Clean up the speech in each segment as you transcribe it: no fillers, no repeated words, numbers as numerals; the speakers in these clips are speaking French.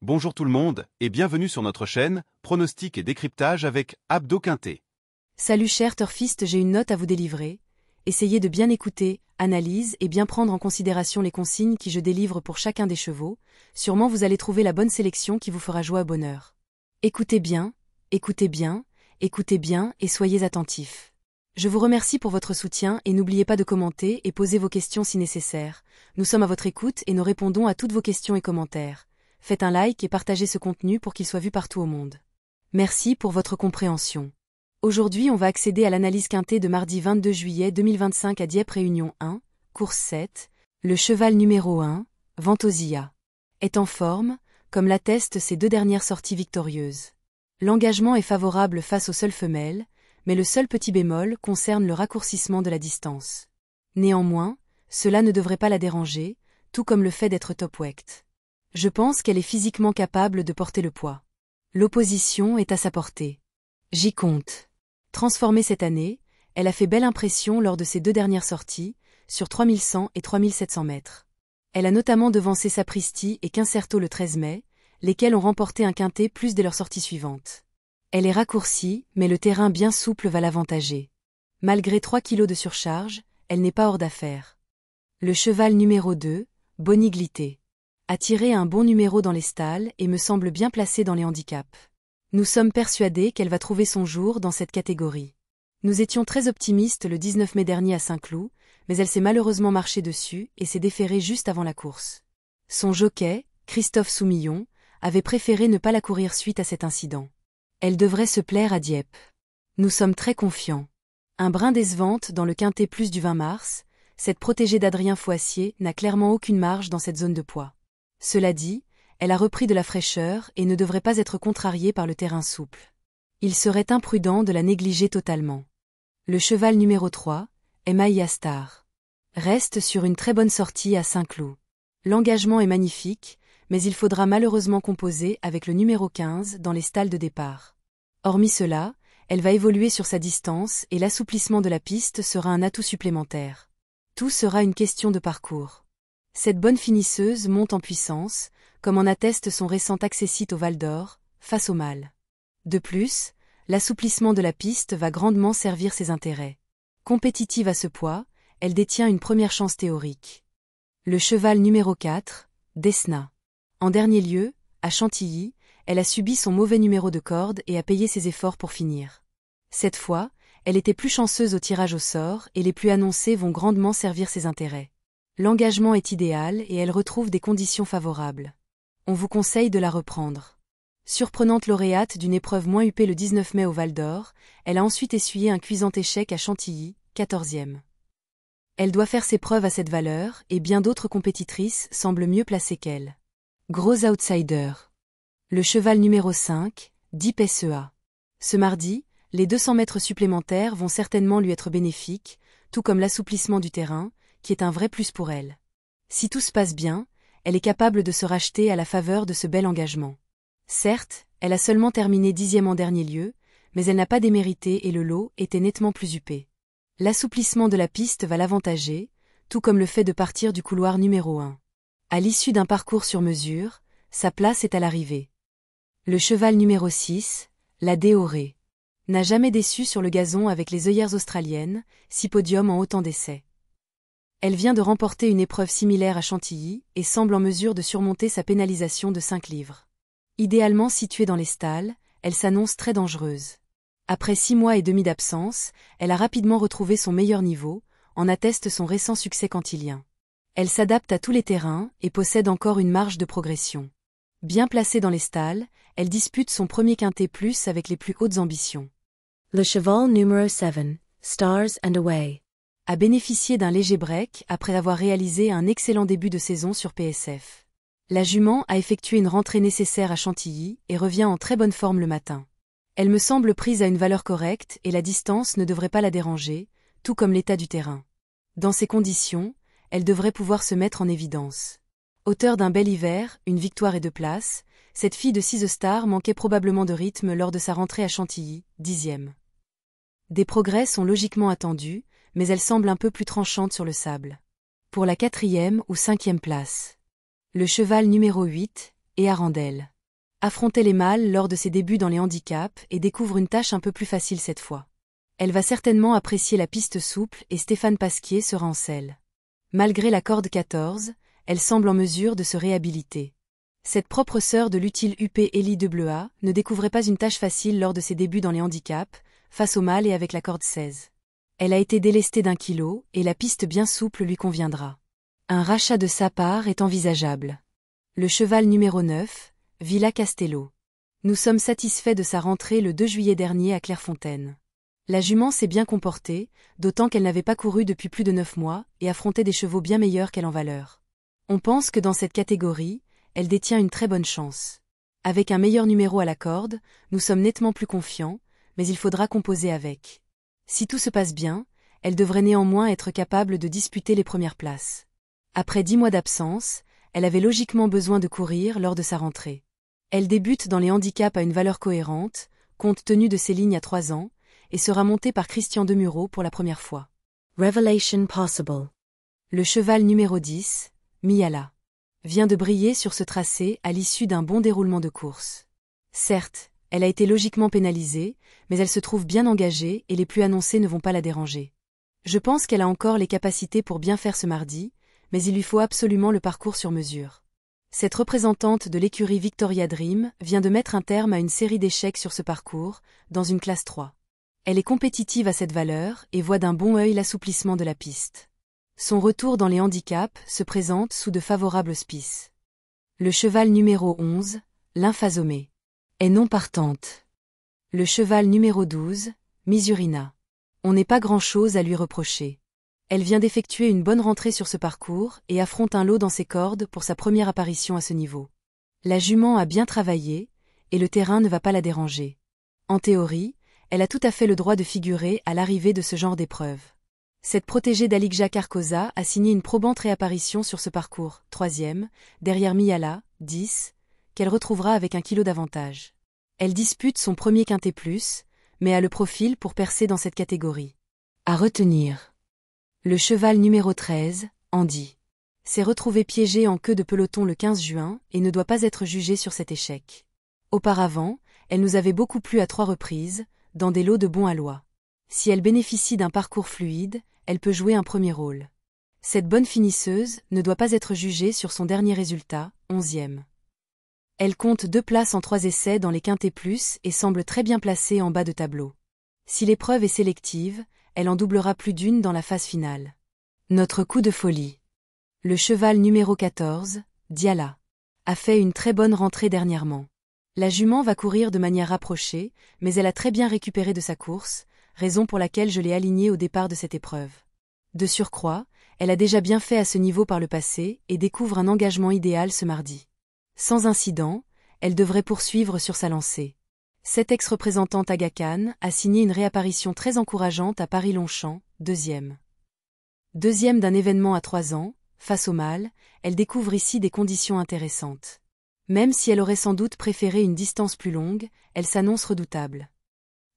Bonjour tout le monde, et bienvenue sur notre chaîne, Pronostic et décryptage avec Abdo Quintet. Salut chers turfistes, j'ai une note à vous délivrer. Essayez de bien écouter, analyse et bien prendre en considération les consignes que je délivre pour chacun des chevaux. Sûrement vous allez trouver la bonne sélection qui vous fera joie et bonheur. Écoutez bien, écoutez bien, écoutez bien et soyez attentifs. Je vous remercie pour votre soutien et n'oubliez pas de commenter et poser vos questions si nécessaire. Nous sommes à votre écoute et nous répondons à toutes vos questions et commentaires. Faites un like et partagez ce contenu pour qu'il soit vu partout au monde. Merci pour votre compréhension. Aujourd'hui on va accéder à l'analyse quintée de mardi 22 juillet 2025 à Dieppe Réunion 1, course 7. Le cheval numéro 1, Ventosia, est en forme, comme l'attestent ses deux dernières sorties victorieuses. L'engagement est favorable face aux seules femelles, mais le seul petit bémol concerne le raccourcissement de la distance. Néanmoins, cela ne devrait pas la déranger, tout comme le fait d'être top weight. Je pense qu'elle est physiquement capable de porter le poids. L'opposition est à sa portée. J'y compte. Transformée cette année, elle a fait belle impression lors de ses deux dernières sorties, sur 3100 et 3700 mètres. Elle a notamment devancé Sapristi et Quincerto le 13 mai, lesquels ont remporté un quintet plus dès leur sortie suivante. Elle est raccourcie, mais le terrain bien souple va l'avantager. Malgré 3 kilos de surcharge, elle n'est pas hors d'affaire. Le cheval numéro 2, Boniglité, a tiré un bon numéro dans les stalles et me semble bien placée dans les handicaps. Nous sommes persuadés qu'elle va trouver son jour dans cette catégorie. Nous étions très optimistes le 19 mai dernier à Saint-Cloud, mais elle s'est malheureusement marchée dessus et s'est déférée juste avant la course. Son jockey, Christophe Soumillon, avait préféré ne pas la courir suite à cet incident. Elle devrait se plaire à Dieppe. Nous sommes très confiants. Un brin décevante dans le quintet plus du 20 mars, cette protégée d'Adrien Foissier n'a clairement aucune marge dans cette zone de poids. Cela dit, elle a repris de la fraîcheur et ne devrait pas être contrariée par le terrain souple. Il serait imprudent de la négliger totalement. Le cheval numéro 3, Emaïa Star, reste sur une très bonne sortie à Saint-Cloud. L'engagement est magnifique, mais il faudra malheureusement composer avec le numéro 15 dans les stalles de départ. Hormis cela, elle va évoluer sur sa distance et l'assouplissement de la piste sera un atout supplémentaire. Tout sera une question de parcours. Cette bonne finisseuse monte en puissance, comme en atteste son récent accessite au Val d'Or, face au mâle. De plus, l'assouplissement de la piste va grandement servir ses intérêts. Compétitive à ce poids, elle détient une première chance théorique. Le cheval numéro 4, Desna. En dernier lieu, à Chantilly, elle a subi son mauvais numéro de corde et a payé ses efforts pour finir. Cette fois, elle était plus chanceuse au tirage au sort et les plus annoncés vont grandement servir ses intérêts. L'engagement est idéal et elle retrouve des conditions favorables. On vous conseille de la reprendre. Surprenante lauréate d'une épreuve moins huppée le 19 mai au Val d'Or, elle a ensuite essuyé un cuisant échec à Chantilly, 14e. Elle doit faire ses preuves à cette valeur et bien d'autres compétitrices semblent mieux placées qu'elle. Gros outsider. Le cheval numéro 5, Deep SEA. Ce mardi, les 200 mètres supplémentaires vont certainement lui être bénéfiques, tout comme l'assouplissement du terrain, qui est un vrai plus pour elle. Si tout se passe bien, elle est capable de se racheter à la faveur de ce bel engagement. Certes, elle a seulement terminé 10e en dernier lieu, mais elle n'a pas démérité et le lot était nettement plus huppé. L'assouplissement de la piste va l'avantager, tout comme le fait de partir du couloir numéro 1. À l'issue d'un parcours sur mesure, sa place est à l'arrivée. Le cheval numéro 6, la Déorée, n'a jamais déçu sur le gazon avec les œillères australiennes, 6 podiums en autant d'essais. Elle vient de remporter une épreuve similaire à Chantilly et semble en mesure de surmonter sa pénalisation de 5 livres. Idéalement située dans les stalles, elle s'annonce très dangereuse. Après 6 mois et demi d'absence, elle a rapidement retrouvé son meilleur niveau, en atteste son récent succès cantilien. Elle s'adapte à tous les terrains et possède encore une marge de progression. Bien placée dans les stalles, elle dispute son premier quintet plus avec les plus hautes ambitions. Le cheval numéro 7, Stars and Away, a bénéficié d'un léger break après avoir réalisé un excellent début de saison sur PSF. La jument a effectué une rentrée nécessaire à Chantilly et revient en très bonne forme le matin. Elle me semble prise à une valeur correcte et la distance ne devrait pas la déranger, tout comme l'état du terrain. Dans ces conditions, elle devrait pouvoir se mettre en évidence. Auteur d'un bel hiver, une victoire et 2 places, cette fille de 6 stars manquait probablement de rythme lors de sa rentrée à Chantilly, 10e. Des progrès sont logiquement attendus, mais elle semble un peu plus tranchante sur le sable. Pour la 4e ou 5e place. Le cheval numéro 8, et Arandelle affrontait les mâles lors de ses débuts dans les handicaps et découvre une tâche un peu plus facile cette fois. Elle va certainement apprécier la piste souple et Stéphane Pasquier sera en selle. Malgré la corde 14, elle semble en mesure de se réhabiliter. Cette propre sœur de l'utile UP Élie Debleuat ne découvrait pas une tâche facile lors de ses débuts dans les handicaps, face au mâle et avec la corde 16. Elle a été délestée d'1 kilo et la piste bien souple lui conviendra. Un rachat de sa part est envisageable. Le cheval numéro 9, Villa Castello. Nous sommes satisfaits de sa rentrée le 2 juillet dernier à Clairefontaine. La jument s'est bien comportée, d'autant qu'elle n'avait pas couru depuis plus de 9 mois et affrontait des chevaux bien meilleurs qu'elle en valeur. On pense que dans cette catégorie, elle détient une très bonne chance. Avec un meilleur numéro à la corde, nous sommes nettement plus confiants, mais il faudra composer avec. Si tout se passe bien, elle devrait néanmoins être capable de disputer les premières places. Après 10 mois d'absence, elle avait logiquement besoin de courir lors de sa rentrée. Elle débute dans les handicaps à une valeur cohérente, compte tenu de ses lignes à 3 ans, et sera montée par Christian Demureau pour la première fois. Revelation Possible. Le cheval numéro 10, Miala, vient de briller sur ce tracé à l'issue d'un bon déroulement de course. Certes, elle a été logiquement pénalisée, mais elle se trouve bien engagée et les plus annoncés ne vont pas la déranger. Je pense qu'elle a encore les capacités pour bien faire ce mardi, mais il lui faut absolument le parcours sur mesure. Cette représentante de l'écurie Victoria Dream vient de mettre un terme à une série d'échecs sur ce parcours, dans une classe 3. Elle est compétitive à cette valeur et voit d'un bon œil l'assouplissement de la piste. Son retour dans les handicaps se présente sous de favorables auspices. Le cheval numéro 11, Lymphazomée, est non partante. Le cheval numéro 12, Misurina. On n'est pas grand-chose à lui reprocher. Elle vient d'effectuer une bonne rentrée sur ce parcours et affronte un lot dans ses cordes pour sa première apparition à ce niveau. La jument a bien travaillé, et le terrain ne va pas la déranger. En théorie, elle a tout à fait le droit de figurer à l'arrivée de ce genre d'épreuve. Cette protégée d'Aligja Carcosa a signé une probante réapparition sur ce parcours, 3e, derrière Miala, 10, qu'elle retrouvera avec 1 kilo d'avantage. Elle dispute son premier quintet plus, mais a le profil pour percer dans cette catégorie. À retenir. Le cheval numéro 13, Andy, s'est retrouvé piégé en queue de peloton le 15 juin et ne doit pas être jugé sur cet échec. Auparavant, elle nous avait beaucoup plu à 3 reprises, dans des lots de bons aloi. Si elle bénéficie d'un parcours fluide, elle peut jouer un premier rôle. Cette bonne finisseuse ne doit pas être jugée sur son dernier résultat, 11e. Elle compte 2 places en 3 essais dans les quintets plus et semble très bien placée en bas de tableau. Si l'épreuve est sélective, elle en doublera plus d'une dans la phase finale. Notre coup de folie. Le cheval numéro 14, Diala, a fait une très bonne rentrée dernièrement. La jument va courir de manière rapprochée, mais elle a très bien récupéré de sa course, raison pour laquelle je l'ai alignée au départ de cette épreuve. De surcroît, elle a déjà bien fait à ce niveau par le passé et découvre un engagement idéal ce mardi. Sans incident, elle devrait poursuivre sur sa lancée. Cette ex-représentante Aga Khan a signé une réapparition très encourageante à Paris-Longchamp, 2e. Deuxième d'un événement à 3 ans, face au mâle, elle découvre ici des conditions intéressantes. Même si elle aurait sans doute préféré une distance plus longue, elle s'annonce redoutable.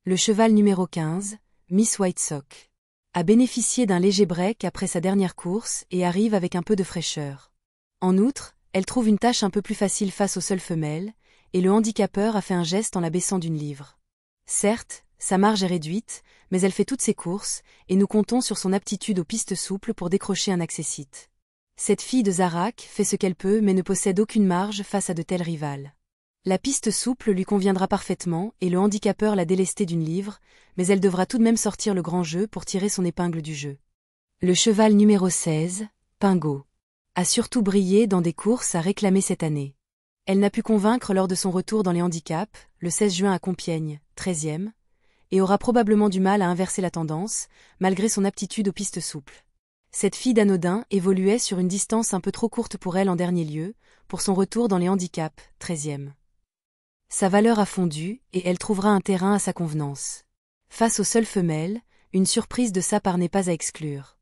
Le cheval numéro 15, Miss White Sock, a bénéficié d'un léger break après sa dernière course et arrive avec un peu de fraîcheur. En outre, elle trouve une tâche un peu plus facile face aux seules femelles, et le handicapeur a fait un geste en la baissant d'1 livre. Certes, sa marge est réduite, mais elle fait toutes ses courses, et nous comptons sur son aptitude aux pistes souples pour décrocher un accessite. Cette fille de Zarak fait ce qu'elle peut mais ne possède aucune marge face à de telles rivales. La piste souple lui conviendra parfaitement et le handicapeur l'a délestée d'1 livre, mais elle devra tout de même sortir le grand jeu pour tirer son épingle du jeu. Le cheval numéro 16, Pingo, a surtout brillé dans des courses à réclamer cette année. Elle n'a pu convaincre lors de son retour dans les handicaps, le 16 juin à Compiègne, 13e, et aura probablement du mal à inverser la tendance, malgré son aptitude aux pistes souples. Cette fille d'Anodin évoluait sur une distance un peu trop courte pour elle en dernier lieu, pour son retour dans les handicaps, 13e. Sa valeur a fondu et elle trouvera un terrain à sa convenance. Face aux seules femelles, une surprise de sa part n'est pas à exclure.